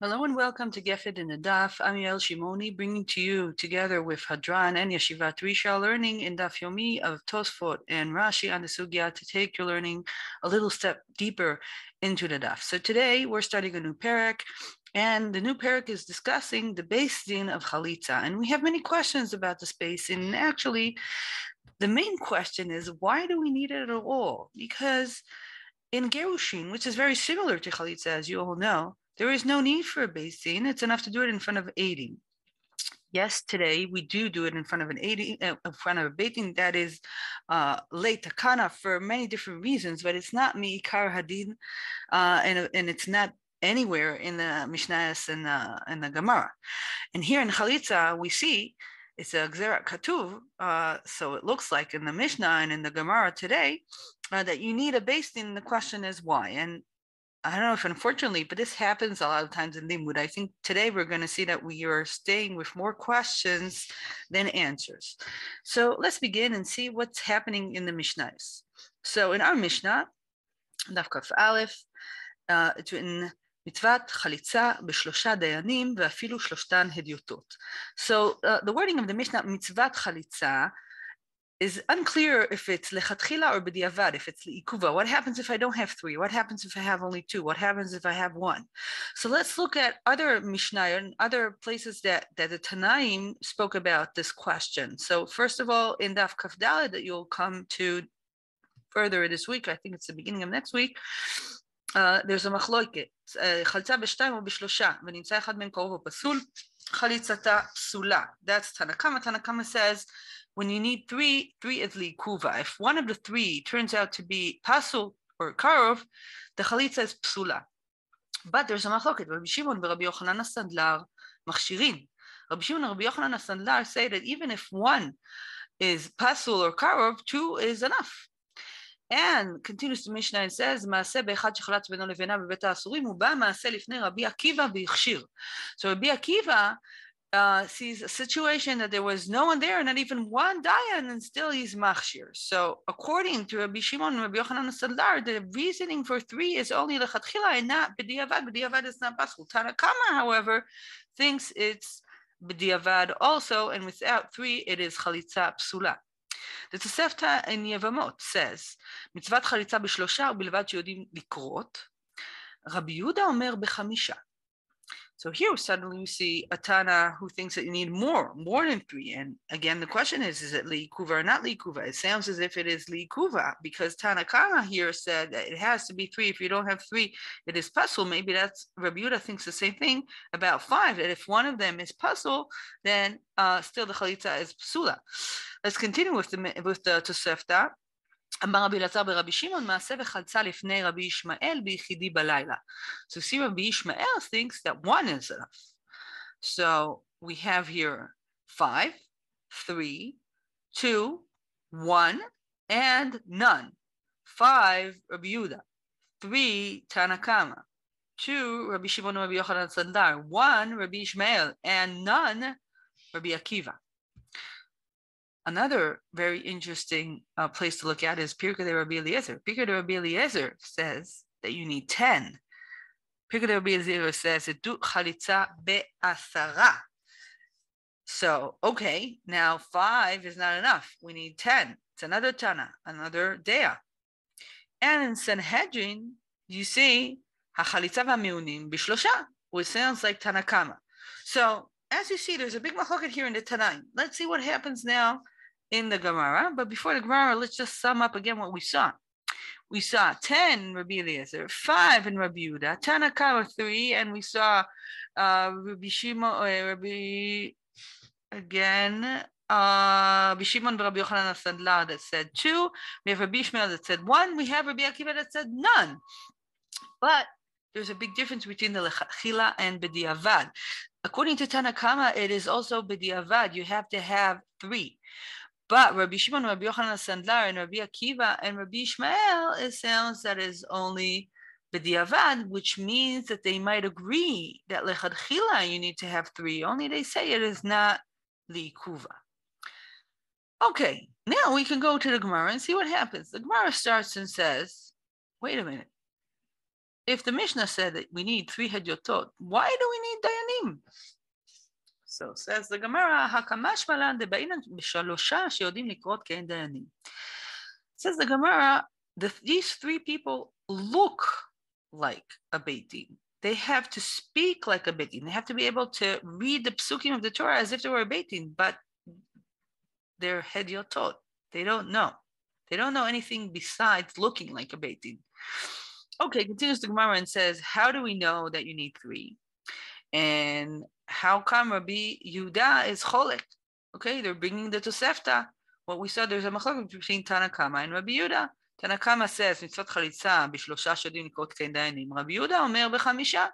Hello and welcome to Gefet in the Daf. I'm Yael Shimoni, bringing to you, together with Hadran and Yeshivat Risha, learning in Daf Yomi of Tosfot and Rashi on the Sugya to take your learning a little step deeper into the Daf. So today we're starting a new parak, and the new parak is discussing the Beis Din of Chalitza. And we have many questions about this Beis Din. And actually, the main question is, why do we need it at all? Because in Gerushin, which is very similar to Chalitza, as you all know, there is no need for a Beis Din. It's enough to do it in front of 80. Yes, today we do it in front of an 80, in front of a Beit Din that is late takana for many different reasons, but it's not mi'ikar hadin, and it's not anywhere in the Mishnayos and the Gemara. And here in Chalitza, we see it's a Gzerat Katuv, so it looks like in the Mishnah and in the Gemara today that you need a Beis Din. The question is why? And I don't know if unfortunately, but this happens a lot of times in Limud. I think today we're going to see that we are staying with more questions than answers. So let's begin and see what's happening in the Mishnahs. So in our Mishnah, Daf Kaf Aleph, it's written, מצוות חליצה בשלושה דיינים ואפילו שלושתן הדיוטות. So the wording of the Mishnah, מצוות חליצה, is unclear if it's lechatchila or b'diavad, if it's li'ikuva. What happens if I don't have three? What happens if I have only two? What happens if I have one? So let's look at other Mishnah and other places that the Tanaim spoke about this question. So first of all, in Daf Kaf Daled that you'll come to further this week, I think it's the beginning of next week, there's a machloket, חלצה בשתיים או בשלושה, ונמצא אחד מהם קרוב או פסול, חליצתה פסולה. That's Tanakama. Tanakama says, when you need three is li'ikuva. If one of the three turns out to be pasul or karov, the chalitza is psula. But there's a machloket. Rabbi Shimon and Rabbi Yochanan HaSandlar machshirin. Rabbi Shimon and Rabbi Yochanan HaSandlar say that even if one is pasul or karov, two is enough. And continues the Mishnah and says, מעשה באחד שחלץ בינו לבינה בבית האסורים, הוא בא מעשה לפני רבי עקיבא והכשיר. So Rabbi Akiva sees a situation that there was no one there, not even one dayan, and still he's machshir. So according to Rabbi Shimon and Rabbi Yochanan HaSandlar, the reasoning for three is only lechatchila and not b'diavad. B'diavad is not possible. Tanakama, however, thinks it's b'diavad also, and without three, it is chalitza psula. The Tosefta in Yevamot says, מצוות חליצה בשלושה ובלבד שיודעים לקרות. רבי יהודה אומר בחמישה. So here suddenly we see a Tana who thinks that you need more than three. And again, the question is it li'ikuva or not li'ikuva? It sounds as if it is li'ikuva because Tanakama here said that it has to be three. If you don't have three, it is puzzle. Maybe that's Rabbi Yehuda thinks the same thing about five, that if one of them is puzzle, then still the chalitza is psula. Let's continue with the Tosefta. אמר רבי אלעזר ברבי שמעון, מעשה וחלצה לפני רבי ישמעאל ביחידי בלילה. So see, Rabbi Yishmael thinks that one is enough. So we have here 5, 3, 2, 1, and none. 5, Rabbi Yehuda. 3, Tanakama. 2, Rabbi Shimon and Rabbi Yochanan HaSandlar. 1, Rabbi Yishmael. And none, Rabbi Akiva. Another very interesting place to look at is Pirkei de Rabbi Eliezer. Pirkei de Rabbi Eliezer says that you need 10. Pirkei de Rabbi Eliezer says, "Edu chalitza be'asara." So, okay, now 5 is not enough. We need 10. It's another Tana, another Dea. And in Sanhedrin, you see, hachalitza v'amiunim b'shlosha, which sounds like Tanakama. So, as you see, there's a big machloket here in the Tanaim. Let's see what happens now in the Gemara. But before the Gemara, let's just sum up again what we saw. We saw 10 in Rabbi Eliezer, 5 in Rabbi Yehuda, Tanakama 3, and we saw Rabbi Shimon, Rabbi again, Rabbi Shimon and Rabbi Yochanan HaSandlar that said 2. We have Rabbi Ishmael that said 1. We have Rabbi Akiva that said none. But there's a big difference between the lechatchila and b'diavad. According to Tanakama, it is also b'diavad. You have to have 3. But Rabbi Shimon, Rabbi Yochanan HaSandlar, and Rabbi Akiva, and Rabbi Ishmael, it sounds that is only b'diavad, which means that they might agree that lechatchila you need to have 3. Only they say it is not li'ikuva. Okay, now we can go to the Gemara and see what happens. The Gemara starts and says, wait a minute. If the Mishnah said that we need 3 hedyotot, why do we need dayanim? So says the Gemara, Hakamash malan debainan b'shalosha sheyodim likrot kein dayanim. Says the Gemara, these 3 people look like a Beit Din. They have to speak like a Beit Din. They have to be able to read the psukim of the Torah as if they were a Beit Din, but they're hedyotot. They don't know. They don't know anything besides looking like a Beit Din. Okay, continues the Gemara and says, how do we know that you need 3? And how come Rabbi Yehuda is cholek? Okay, they're bringing the Tosefta. What we saw, there's a machlokes between Tana Kama and Rabbi Yehuda. Tana Kama says, mitzvot chalitza b'shlosha sheyodim likrot kein dayanim. Rabbi Yehuda omer b'chamisha.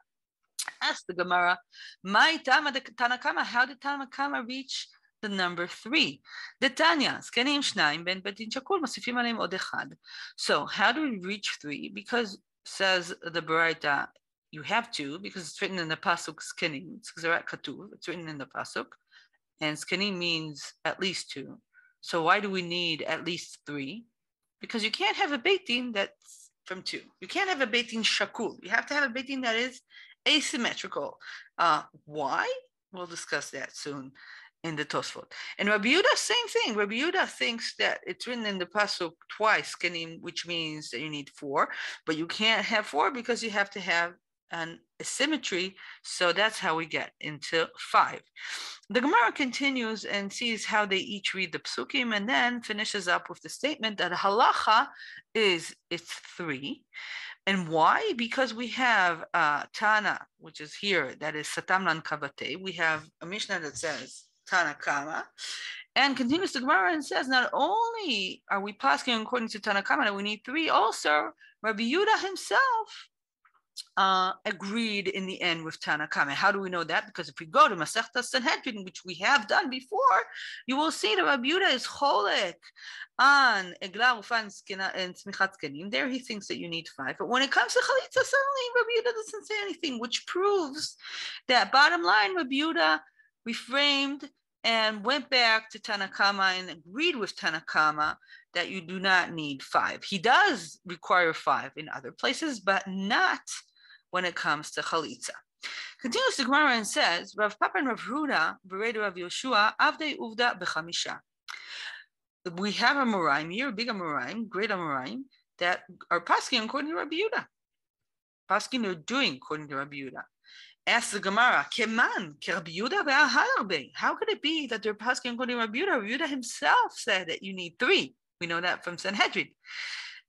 Ask the Gemara, Mai Tama Tana Kama, how did Tana Kama reach the number 3? The Tanya, zkenim shnayim ben betin shakul, masifim aleim od echad. So how do we reach 3? Because says the Baraita, you have to, because it's written in the pasuk zkenim. It's gzerat katuv. It's written in the pasuk, and zkenim means at least 2. So why do we need at least 3? Because you can't have a Beit Din that's from 2. You can't have a Beit Din shakul. You have to have a Beit Din that is asymmetrical. Why? We'll discuss that soon in the Tosfot. And Rabbi Yehuda, same thing. Rabbi Yehuda thinks that it's written in the pasuk twice, which means that you need 4, but you can't have 4 because you have to have an asymmetry. So that's how we get into 5. The Gemara continues and sees how they each read the psukim, and then finishes up with the statement that halacha is it's 3. And why? Because we have Tana, which is here, that is Satamlan Kavate. We have a Mishnah that says Tana Kama, and continues the Gemara and says, not only are we passing according to Tana Kama that we need 3, also Rabbi Yehuda himself agreed in the end with Tana Kama. How do we know that? Because if we go to Masechta Sanhedrin, which we have done before, you will see that Rabbi Yehuda is cholek on Eglah, Ufa, and Smichat Zkenim. There he thinks that you need 5. But when it comes to Chalitza, suddenly Rabbi Yehuda doesn't say anything, which proves that bottom line, Rabbi Yehuda reframed and went back to Tana Kama and agreed with Tana Kama that you do not need 5. He does require 5 in other places, but not when it comes to Chalitza. Continues the Gemara and says, Rav Papa and Rav Huda, Beredu Rav Yoshua, Avdei Uvda Bechamisha. We have a Moraim here, big Moraim, great Moraim, that are pasking according to Rabbi Yehuda. Pasking are doing according to Rabbi Yehuda. Ask the Gemara, Keman, Rabbi Yehuda ve'aharbe. How could it be that they're pasking according to Rabbi Yehuda? Rabbi Yehuda himself said that you need 3. We know that from Sanhedrin.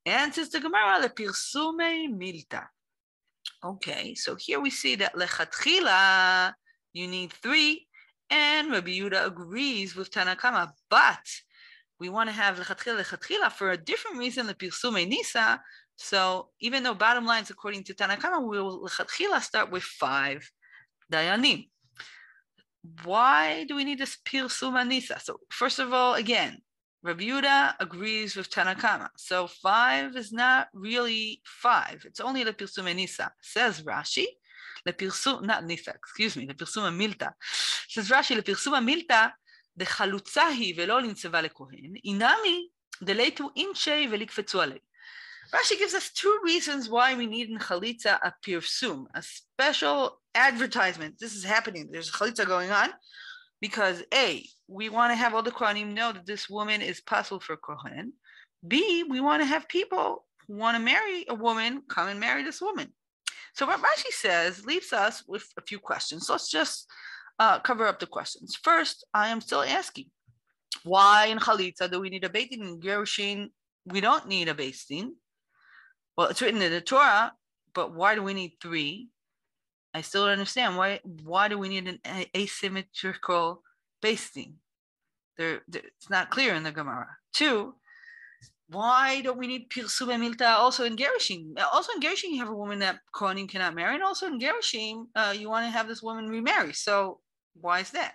And says the Gemara, Lepirsume milta. Okay, so here we see that lechatchila, you need 3, and Rabbi Yehuda agrees with Tana Kama, but we want to have lechatchila for a different reason, lepirsume nisa. So even though bottom lines according to Tana Kama, we will lechatchila start with 5 dayanim. Why do we need this pirsuma nisa? So first of all, again, Rabbi Yehuda agrees with Tana Kama. So 5 is not really 5. It's only the Pirsum Nisa. Says Rashi, not Nisa, excuse me, the Pirsum Milta. Says Rashi, the Pirsum Milta, the Chalutzahi velo lintzeva lekohen, inami deleitu inche velikfetzu alei. Rashi gives us 2 reasons why we need in Chalitza a Pirsum, a special advertisement. This is happening. There's a Chalitza going on. Because A, we want to have all the Kohanim know that this woman is possible for Kohen. B, we want to have people who want to marry a woman come and marry this woman. So what Rashi says leaves us with a few questions. Let's just cover up the questions. First, I am still asking, why in Chalitza do we need a Beit Din? In Gerushin, we don't need a Beit Din. Well, it's written in the Torah, but why do we need 3? I still don't understand why do we need an asymmetrical Beit Din? It's not clear in the Gemara. 2, why don't we need Pirsum Milta also in Gerushin? Also in Gerushin, you have a woman that Kohanim cannot marry, and also in Gerushin, you want to have this woman remarry. So why is that?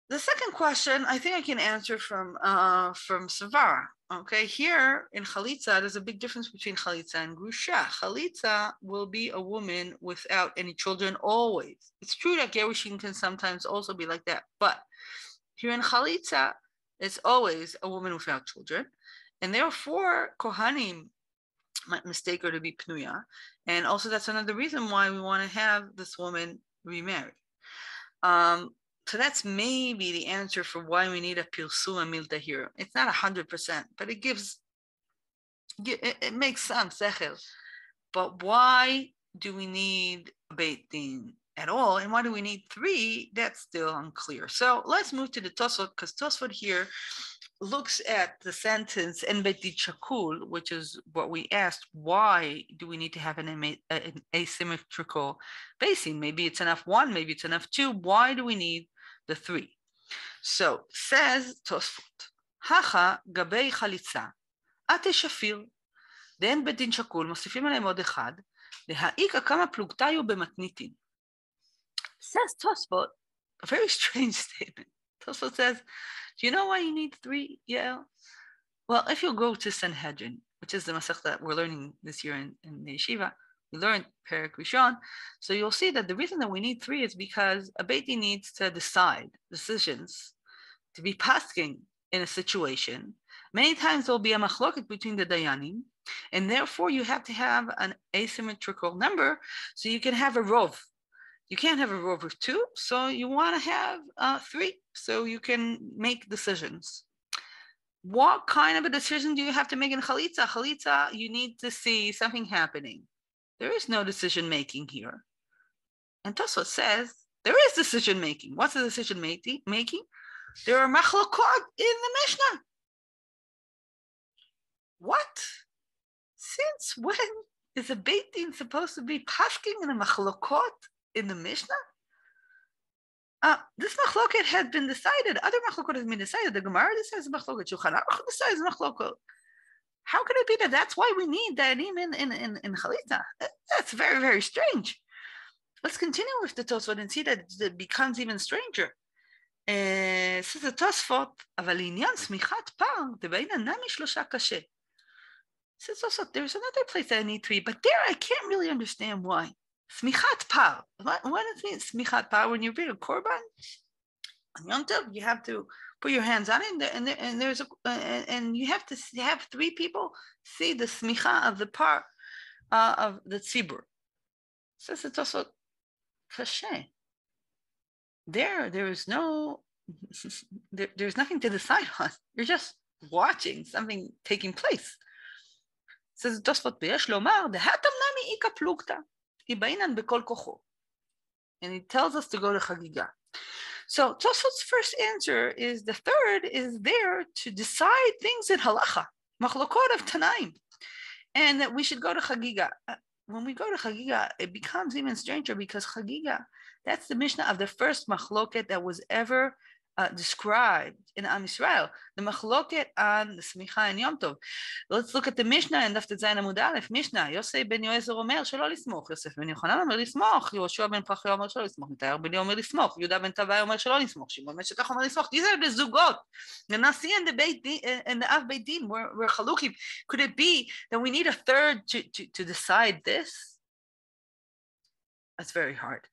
The second question, I think I can answer from Savara. Okay, here in Chalitza, there's a big difference between Chalitza and Grusha. Chalitza will be a woman without any children always. It's true that Gerushin can sometimes also be like that, but here in Chalitza, it's always a woman without children. And therefore, Kohanim might mistake her to be pnuya. And also that's another reason why we want to have this woman remarried. So that's maybe the answer for why we need a pilsua milta here. It's not 100%, but it makes sense. But why do we need a Beit Din at all? And why do we need 3? That's still unclear. So let's move to the Tosfot, because Tosfot here looks at the sentence en Beit Din Shakul, which is what we asked. Why do we need to have an asymmetrical basing? Maybe it's enough 1, maybe it's enough 2. Why do we need the 3? So says Tosfot, Hacha gabei Chalitza, ate shafir. דאין בית דין שקול, מוסיפים עליהם עוד אחד, להאיכה כמה פלוגתיו במתניתין. Says Tosfot, a very strange statement. Tosfot says, do you know why you need 3, Yael? Well, if you go to Sanhedrin, which is the Masech that we're learning this year in the yeshiva, we learned Perek Rishon, so you'll see that the reason that we need 3 is because a Beit Din needs to decide decisions, to be pasking in a situation. Many times there will be a machloket between the dayanim, and therefore you have to have an asymmetrical number so you can have a rov. You can't have a rov of 2, so you want to have 3 so you can make decisions. What kind of a decision do you have to make in Chalitza? Chalitza, you need to see something happening. There is no decision making here. And Tosfot says there is decision making. What's the decision making? There are machlokot in the Mishnah. What? Since when is a Beit Din supposed to be pasking in a machlokot in the Mishnah? This machloket had been decided. Other machlokot has been decided. The Gemara decides machloket. Shulchan Aruch decides machloket. How can it be that that's why we need dayanim in Chalitza? That's very, very strange. Let's continue with the Tosfot and see that it becomes even stranger. Says the Tosfot, אבל לעניין סמיכת פער, דבין הנמי 3 קשה. Says also, there's another place that I need 3, but there I can't really understand why. Smichat par. What does it mean, smichat par? When you bring a korban on Yom Tov, you have to put your hands on it, and you have to have 3 people see the smicha of the par of the tzibur. Says it's also kashe. There is no, there's nothing to decide on. You're just watching something taking place. Says Tosfot b'yesh lomar dehatam nami ika plugta ibainan bekol kocho, and he tells us to go to chagiga. So Tosfot's first answer is the 3rd is there to decide things in halacha, machlokot of Tanaim, and that we should go to chagiga. When we go to chagiga, it becomes even stranger because chagiga, that's the Mishnah of the first machloket that was ever described in Am Yisrael, the machloket on the smicha and Yom Tov. Let's look at the Mishnah and Daf Zayin Amud Aleph. Mishnah, Yosef ben Yoezer omer shelo lismoch, Yosef ben Yochanan omer lismoch, Yoshua ben Pachia omer shelo lismoch, Nitayer ben Yomer lismoch, Yehuda ben Tavai omer shelo lismoch, Shimon ben Shekach omer lismoch. These are the zugot. The Nasi and the Beit Din and the Av Beit Din were chalukim. Could it be that we need a 3rd to decide this? That's very hard.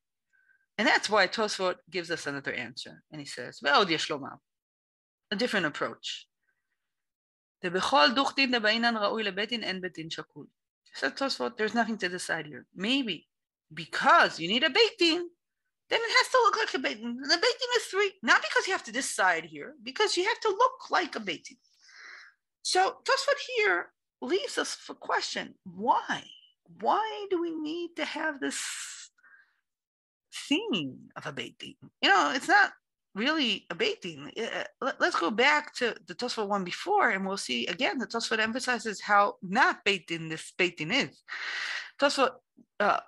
And that's why Tosfot gives us another answer. And he says, a different approach. Says Tosfot, there's nothing to decide here. Maybe because you need a Beit Din, then it has to look like a Beit Din. The Beit Din is 3, not because you have to decide here, because you have to look like a Beit Din. So Tosfot here leaves us for question. Why? Why do we need to have this theme of a Beit Din? It's not really a Beit Din. Let's go back to the Tosfot one before, and we'll see again. The Tosfot emphasizes how not Beit Din this Beit Din is. Tosfot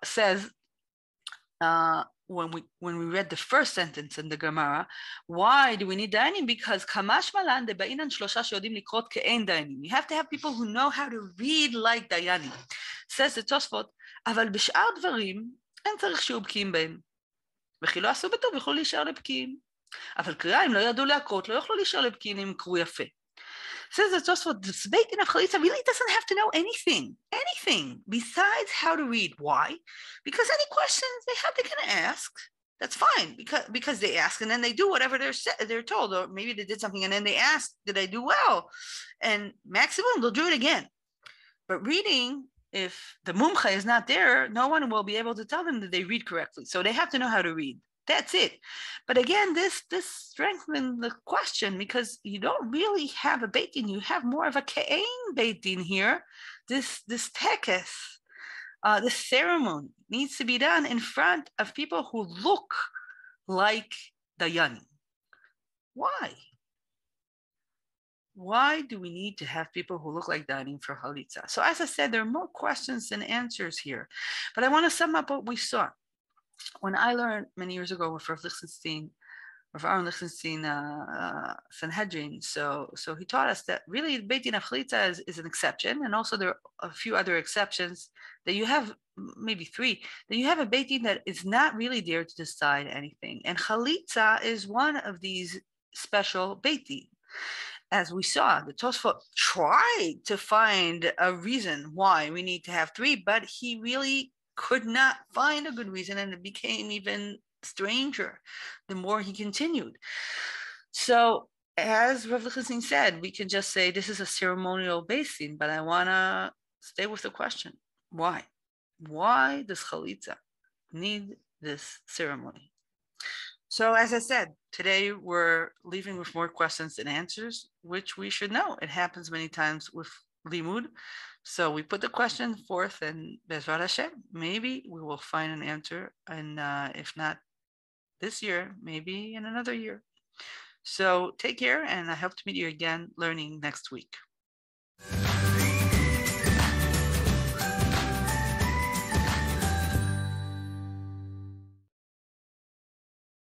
says when we read the first sentence in the Gemara, why do we need dayanim? Because kamash malan de ba'inan shlosha sheyodim likrot ke'en dayanim. You have to have people who know how to read like dayanim. Says the Tosfot, אבל בשאר דברים אין צריך שיהיו בקיאים בהם. וכי לא עשו בטוב, יוכלו להישאר לבקיאים. אבל קריאה, אם לא ידעו להקרות, לא יוכלו להישאר לבקיאים אם יקרו יפה. Says that Tosfot, the Beit Din of Chalitza really doesn't have to know anything besides how to read. Why? Because any questions they're going to ask, that's fine, because they ask and then they do whatever they're told, or maybe they did something and then they ask, did I do well? And maximum, they'll do it again. But reading if the mumcha is not there, no one will be able to tell them that they read correctly. So they have to know how to read. That's it. But again, this strengthens the question, because you don't really have a Beit Din. You have more of a Ke'en Beit Din here. This tekes, this ceremony needs to be done in front of people who look like dayanim. Why? Why do we need to have people who look like dayanim for Chalitza? So as I said, there are more questions than answers here. But I want to sum up what we saw. When I learned many years ago with Rav Lichtenstein, Rav Aaron Lichtenstein Sanhedrin, so he taught us that really the Beit Din of Chalitza is an exception, and also there are a few other exceptions that you have, maybe three, that you have a Beit Din that is not really there to decide anything. And Chalitza is one of these special Beit Din. As we saw, the Tosfot tried to find a reason why we need to have three, but he really could not find a good reason, and it became even stranger the more he continued. So, as Rav Lichtenstein said, we can just say this is a ceremonial Beit Din, but I want to stay with the question: why? Why does Chalitza need this ceremony? So, as I said, today we're leaving with more questions than answers, which we should know. It happens many times with limud. So we put the question forth, and Bezrat Hashem, maybe we will find an answer. And if not this year, maybe in another year. So take care, and I hope to meet you again learning next week.